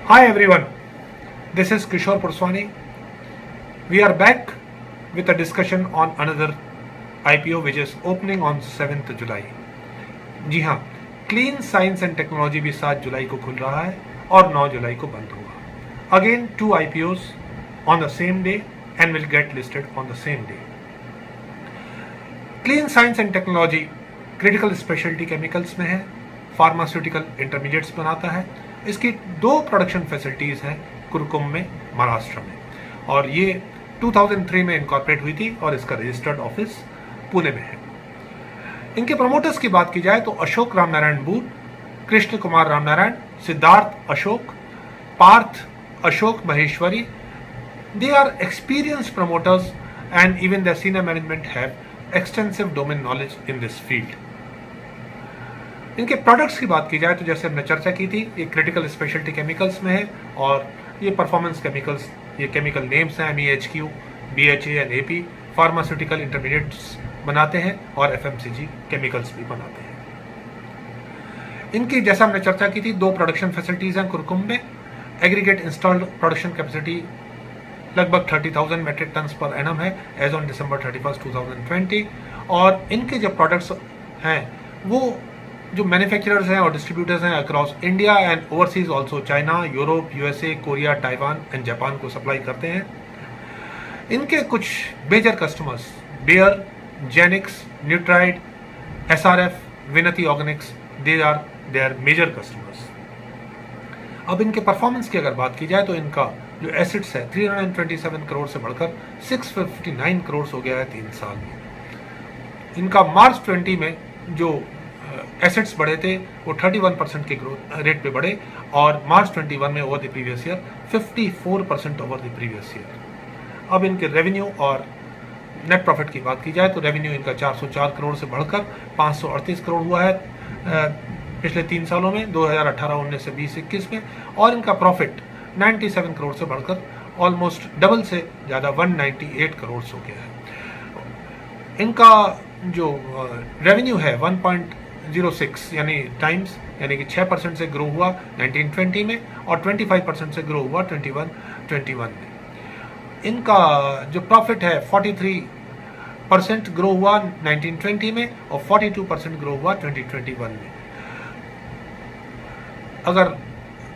Hi everyone, this is Kishore Purswani. We are back with a discussion on another IPO which is opening on 7th July. जी हाँ, clean science and technology भी 7 जुलाई को खुल रहा है और 9 जुलाई को बंद होगा. Again 2 IPOs on the same day and will get listed on the same day. Clean science and technology critical speciality chemicals में है, फार्मास्यूटिकल इंटरमीडिएट्स बनाता है. इसकी 2 प्रोडक्शन फैसिलिटीज़ हैं कुरुकुम में, महाराष्ट्र में, और ये 2003 में इनकॉर्पोरेट हुई थी और इसका रजिस्टर्ड ऑफिस पुणे में है. इनके प्रमोटर्स की बात की जाए तो अशोक रामनारायण बूट, Krishna Kumar Ramnarayan, Siddharth Ashok, Parth Ashok Maheshwari. They are experienced promoters and even their senior management have extensive domain knowledge in this field. इनके प्रोडक्ट्स की बात की जाए तो जैसे हमने चर्चा की थी, ये क्रिटिकल स्पेशलिटी केमिकल्स में है और ये परफॉर्मेंस केमिकल्स, ये केमिकल नेम्स हैं MEHQ, BHA and AP. Pharmaceutical intermediates बनाते हैं और FMCG केमिकल्स भी बनाते हैं. इनकी जैसा हमने चर्चा की थी 2 प्रोडक्शन फैसिलिटीज़ हैं कुरुकुम में. एग्रीगेट इंस्टॉल्ड प्रोडक्शन कैपेसिटी लगभग 30,000 मेट्रिक टन्स पर एनम है एज ऑन December 31, 2020. और इनके जो प्रोडक्ट्स हैं वो जो मैन्युफैक्चरर्स हैं और डिस्ट्रीब्यूटर्स हैं across India and overseas also China, Europe, USA, Korea, Taiwan and Japan को सप्लाई करते हैं. इनके कुछ मेजर कस्टमर्स बेयर, जेनिक्स, न्यूट्राइड, SRF, Vinati organics, they are their major customers. अब इनके परफॉर्मेंस की अगर बात की जाए तो इनका जो एसेट्स है 327 करोड़ से बढ़कर 659 करोड़ हो गया है 3 साल में. इनका मार्च 20 में जो एसेट्स बढ़े थे वो 31% के ग्रोथ रेट पे बढ़े और मार्च 21 में over the previous year 54% over the previous year. अब इनके रेवेन्यू और नेट प्रॉफिट की बात की जाए तो रेवेन्यू इनका 404 करोड़ से बढ़कर 538 करोड़ हुआ है पिछले 3 सालों में, 2018, 19 से 20-21 में. और इनका प्रॉफिट 97 करोड़ से बढ़कर ऑलमोस्ट डबल से ज़्यादा 198 करोड़ हो गया है. इनका जो रेवेन्यू है 1.06 यानी टाइम्स, यानी कि 6% से ग्रो हुआ 1920 में और 25% से ग्रो हुआ 21 में. इनका जो प्रॉफिट है 43% ग्रो हुआ 1920 में और 42% ग्रो हुआ 2021 में. अगर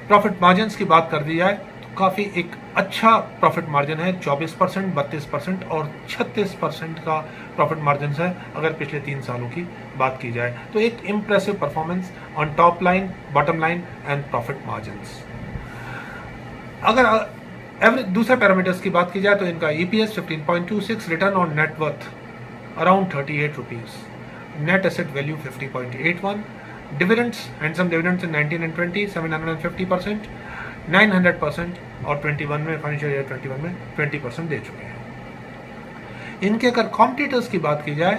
प्रॉफिट मार्जिन्स की बात कर दी जाए तो काफ़ी एक अच्छा प्रॉफिट मार्जिन है, 24%, 32% और 36% का प्रॉफिट मार्जिन है अगर पिछले 3 सालों की बात की जाए. तो एक impressive performance on top line, bottom line and profit margins. अगर दूसरे पैरामीटर्स की बात की जाए तो इनका EPS 15.26, return on net worth around 38 rupees, net asset value 50.81, dividends, handsome dividends in 19 and 20 750%, 900% और 21 में, फाइनेंशियल ईयर 21 में 20% दे चुके हैं. इनके अगर कॉम्पिटिटर्स की बात की जाए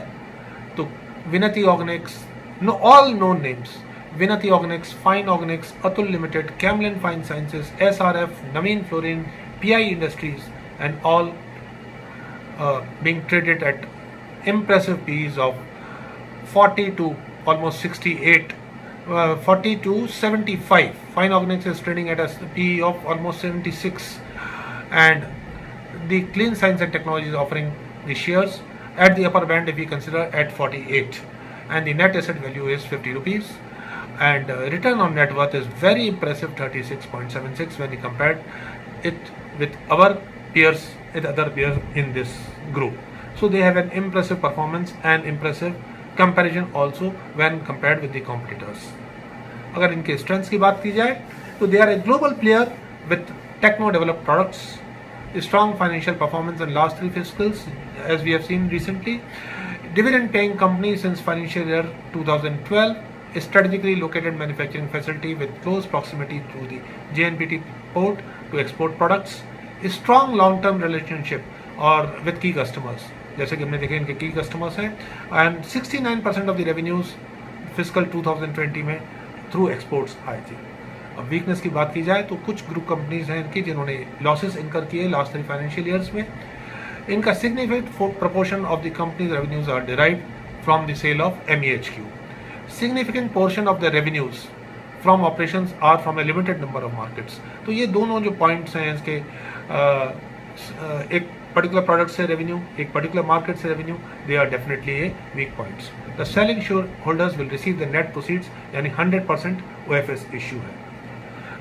तो विनती ऑर्गेनिक्स, ऑल नोन नेम्स, विनती Organics, fine Organics, Atul limited, Camlin fine sciences, SRF, Naveen fluorine, PI industries and all being traded at impressive P's of 40 to almost 68, 40 to 75. Fine Organics is trading at a PE of almost 76, and the Clean Science and Technology is offering the shares at the upper band if we consider at 48, and the net asset value is 50 rupees, and return on net worth is very impressive 36.76 when you compare it with our peers, with other peers in this group. So they have an impressive performance and impressive comparison also when compared with the competitors. अगर इनके strengths की बात की जाए तो they are a global player with techno developed products, strong financial performance in last 3 fiscals as we have seen recently, dividend paying company since financial year 2012, a strategically located manufacturing facility with close proximity to the JNPT port to export products, a strong long term relationship और with key customers, जैसे कि हमने देखे इनके की customers हैं, and 69% of the revenues physical 2020 में through exports आए थे. अब वीकनेस की बात की जाए तो कुछ ग्रुप कंपनीज हैं इनकी जिन्होंने लॉसेस इनकर किए लास्ट 3 फाइनेंशियल ईयर्स में. इनका significant proportion of the company's revenues are derived from the sale of MEHQ. Significant portion of the revenues from operations are from a limited number of markets. तो ये दोनों जो points हैं इसके, एक particular product से रेवेन्यू, एक particular market से revenue, they are definitely a weak points. The selling share holders will receive the net proceeds, यानी 100% OFS इश्यू है।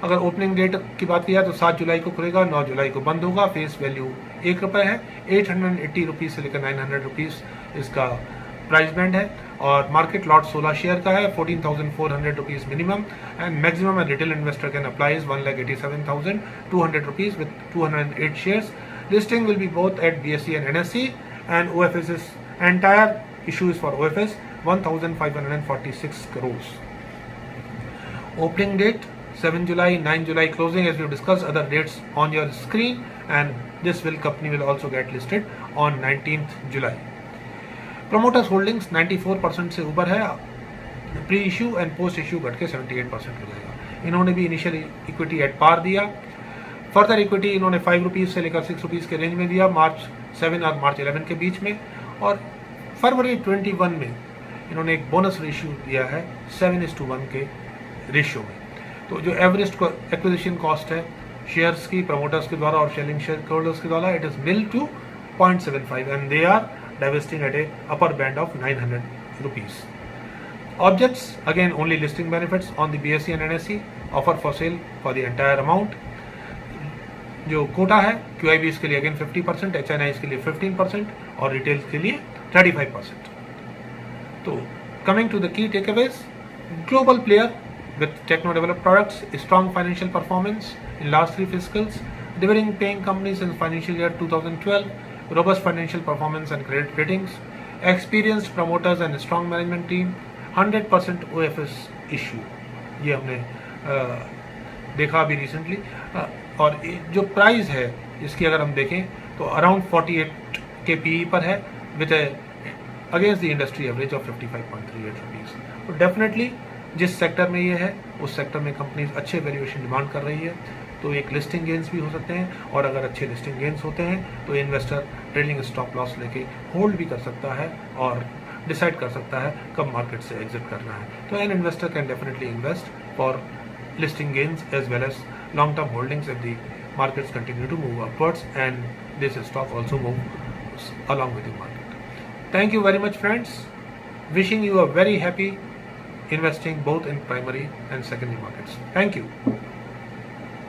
अगर ओपनिंग डेट की बात किया तो 7 जुलाई को खुलेगा, 9 जुलाई को बंद होगा। फेस वैल्यू ₹1 है। 880 रुपीज़ से लेकर 900 रुपीज़ इसका प्राइस बैंड है। और मार्केट लॉट 16 शेयर का है, 14,400 rupees minimum, and maximum and retail investor can apply is 1,87,200 rupees with 208 shares. Listing will be both at BSE and NSE, and OFS is entire issue is for OFS 1,546 crores. Opening date 7 July, 9 July closing, as we have discussed other dates on your screen, and this company will also get listed on 19th July. Promoters holdings 94% से ऊपर है, pre issue and post issue घट के 78% हो जाएगा। इन्होंने भी initial equity at par दिया। फर्दर इक्विटी इन्होंने 5 रुपीज़ से लेकर 6 रुपीज़ के रेंज में दिया मार्च 7 और मार्च 11 के बीच में। और फरवरी 21 में इन्होंने एक बोनस रेशियो दिया है 7:1 के रेशियो में। तो जो एवरेज एक्विजिशन कॉस्ट है शेयर्स की प्रमोटर्स के द्वारा और सेलिंग शेयर होल्डर्स के द्वारा, it is nil to 0.75, and they are divesting at a upper band of 900 rupees. Objects, again only listing benefits on the BSE and NSE, offer for sale for the entire amount। जो कोटा है QIBs के लिए again 50%, HNIs के लिए 15% और retail के लिए 35%। तो coming to the key takeaways, global player with techno developed products, strong financial performance in last 3 fiscals, dividend paying company since financial year 2012, robust financial performance and credit ratings, experienced promoters and strong management team, 100% OFS issue, ये हमने देखा अभी recently. और जो price है इसकी अगर हम देखें तो अराउंड 48 के PE पर है, with against the industry average of 55.38 rupees. तो डेफिनेटली जिस सेक्टर में ये है उस सेक्टर में कंपनीज अच्छे वैल्यूएशन डिमांड कर रही है, तो एक लिस्टिंग गेंस भी हो सकते हैं। और अगर अच्छे लिस्टिंग गेंस होते हैं तो इन्वेस्टर ट्रेलिंग स्टॉप लॉस लेके होल्ड भी कर सकता है और डिसाइड कर सकता है कब मार्केट से एग्जिट करना है। तो an investor can definitely invest for listing gains as well as long-term holdings if the markets continue to move upwards and this stock also moves along with the market. Thank you very much friends. Wishing you a very happy investing both in primary and secondary markets. Thank you.